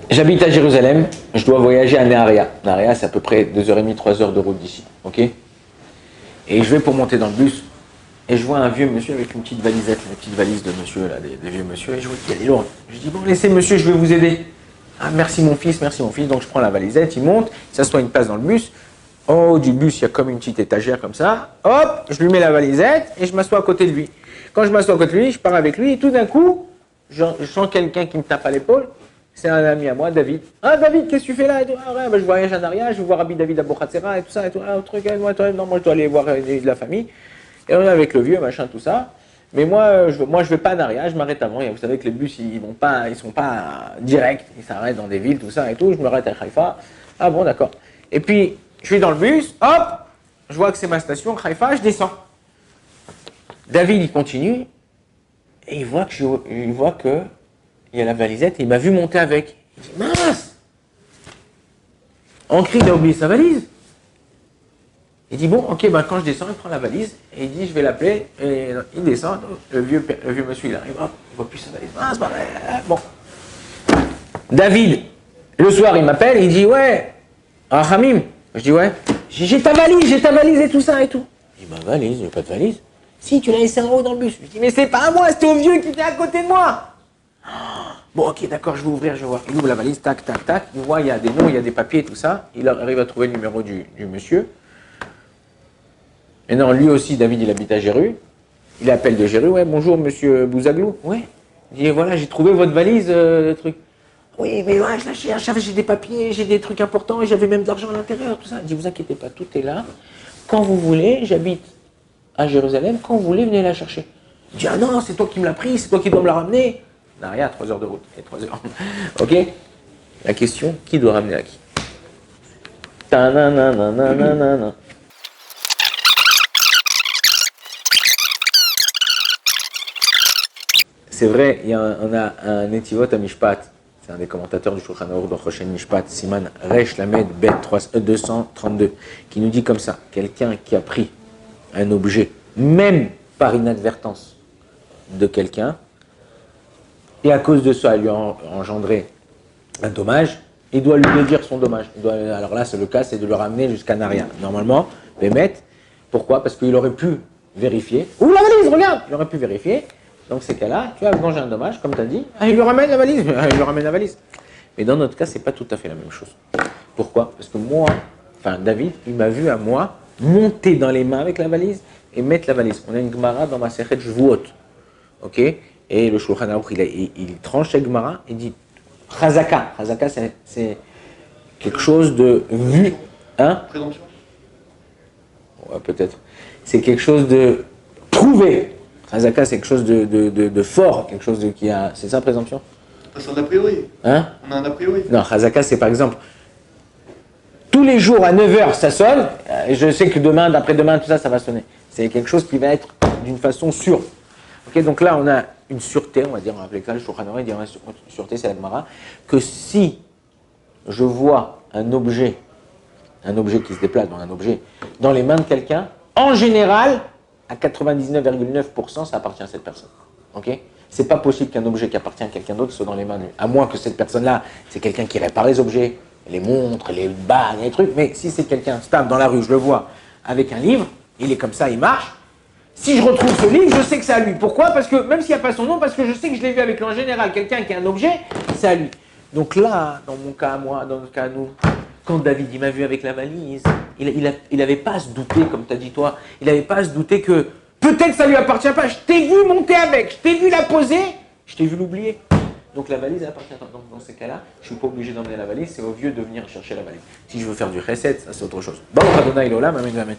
J'habite à Jérusalem, je dois voyager à Neharia. Neharia, c'est à peu près 2h30, 3h de route d'ici, ok? Et je vais pour monter dans le bus, et je vois un vieux monsieur avec une petite valisette, une petite valise de monsieur, là, des vieux monsieur, et je vois qu'il est lourd. Je dis, bon, laissez monsieur, je vais vous aider. Ah, merci mon fils, merci mon fils. Donc je prends la valisette, il monte, il s'assoit une place dans le bus. En haut du bus, il y a comme une petite étagère comme ça. Hop, je lui mets la valisette, et je m'assois à côté de lui. Quand je m'assois à côté de lui, je pars avec lui, et tout d'un coup, je sens quelqu'un qui me tape à l'épaule. C'est un ami à moi, David. Ah, David, qu'est-ce que tu fais là? Ah, ouais, ben, je voyage à Naria, je vais voir Rabbi David à Bochatzera et tout ça. Et tout. Ah, truc, moi, non, moi, je dois aller voir de la famille. Et on est avec le vieux, machin, tout ça. Mais moi, je vais pas à Naria, je m'arrête avant. Et vous savez que les bus, ils sont pas directs. Ils s'arrêtent dans des villes, tout ça et tout. Je me arrête à Haïfa. Ah bon, d'accord. Et puis, je suis dans le bus, hop, je vois que c'est ma station, Haïfa, je descends. David, il continue. Et il voit que il y a la valisette et il m'a vu monter avec. Il dit, mince! En cri, il a oublié sa valise. Il dit, bon, ok, ben, quand je descends, il prend la valise et il dit, je vais l'appeler. Et il descend, le vieux monsieur, il arrive, hop, il voit plus sa valise. Mince, ben, bon. David, le soir, il m'appelle, il dit, ouais, ah, Hamim. Je dis, ouais, j'ai ta valise et tout ça et tout. Il dit, ma valise, j'ai pas de valise. Si, tu l'as laissé en haut dans le bus. Je dis, mais c'est pas à moi, c'était au vieux qui était à côté de moi. Bon, ok, d'accord, je vais ouvrir, je vais voir. Il ouvre la valise, tac, tac, tac. Il voit, il y a des noms, il y a des papiers, tout ça. Il arrive à trouver le numéro du monsieur. Maintenant, lui aussi, David, il habite à Jéru. Il appelle de Jéru. Ouais, bonjour, monsieur Bouzaglou. Ouais. Il dit, voilà, j'ai trouvé votre valise, le truc. Oui, mais ouais, je la cherche, j'ai des papiers, j'ai des trucs importants, et j'avais même de l'argent à l'intérieur, tout ça. Il dit, vous inquiétez pas, tout est là. Quand vous voulez, j'habite à Jérusalem, quand vous voulez, venez la chercher. Il dit, ah non, c'est toi qui me l'as pris, c'est toi qui dois me la ramener. Naria, 3 heures de route, et 3 heures. Ok? La question, qui doit ramener à qui? Ta-na-na-na-na-na-na. C'est vrai, on a un Netivot à Mishpat, c'est un des commentateurs du Shulchan Aruch dans Choshen Mishpat, Siman Resh Lamed Bet 232, qui nous dit comme ça, quelqu'un qui a pris un objet, même par inadvertance de quelqu'un, et à cause de ça, il lui a engendré un dommage, il doit lui déduire son dommage. Alors là, c'est le cas, c'est de le ramener jusqu'à Naria. Normalement, les mettre. Pourquoi? Parce qu'il aurait pu vérifier. Ouh, la valise, regarde! Il aurait pu vérifier. Donc, ces cas-là, tu as mangé un dommage, comme tu as dit. Ah, il lui ramène la valise. Il lui ramène la valise. Mais dans notre cas, c'est pas tout à fait la même chose. Pourquoi? Parce que David, il m'a vu à moi monter dans les mains avec la valise et mettre la valise. On a une Gemara dans ma Sechet Shvuot. Ok? Et le Shulchan Aruch, il tranche cette Gemara et dit Chazaka. Chazaka, c'est quelque chose de vu. Hein? Présomption. Ouais, peut-être. C'est quelque chose de prouvé. Chazaka, c'est quelque chose de fort, quelque chose qui a. C'est ça, présomption? C'est un a priori. Hein? On a un a priori. Non, Chazaka, c'est par exemple. Tous les jours à 9h, ça sonne. Je sais que demain, d'après-demain, tout ça, ça va sonner. C'est quelque chose qui va être d'une façon sûre. Ok, donc là, on a une sûreté, on va dire, on va appeler ça le Shulchan Aruch, une sûreté, c'est la Gemara, que si je vois un objet qui se déplace, donc un objet, dans les mains de quelqu'un, en général, à 99,9%, ça appartient à cette personne. Ok? C'est pas possible qu'un objet qui appartient à quelqu'un d'autre soit dans les mains de lui. À moins que cette personne-là, c'est quelqu'un qui répare les objets, les montres, les bagues, les trucs. Mais si c'est quelqu'un stable dans la rue, je le vois, avec un livre, il est comme ça, il marche. Si je retrouve ce livre, je sais que c'est à lui. Pourquoi? Parce que, même s'il n'y a pas son nom, parce que je sais que je l'ai vu avec lui en général. Quelqu'un qui a un objet, c'est à lui. Donc là, dans mon cas à moi, dans notre cas à nous, quand David il m'a vu avec la valise, il n'avait pas à se douter, comme tu as dit toi, il n'avait pas à se douter que peut-être ça lui appartient pas. Je t'ai vu monter avec, je t'ai vu la poser, je t'ai vu l'oublier. Donc la valise elle appartient. Donc dans ces cas-là, je ne suis pas obligé d'emmener la valise, c'est au vieux de venir chercher la valise. Si je veux faire du chesed, ça c'est autre chose. Bon, Adonai Olam, amen, amen.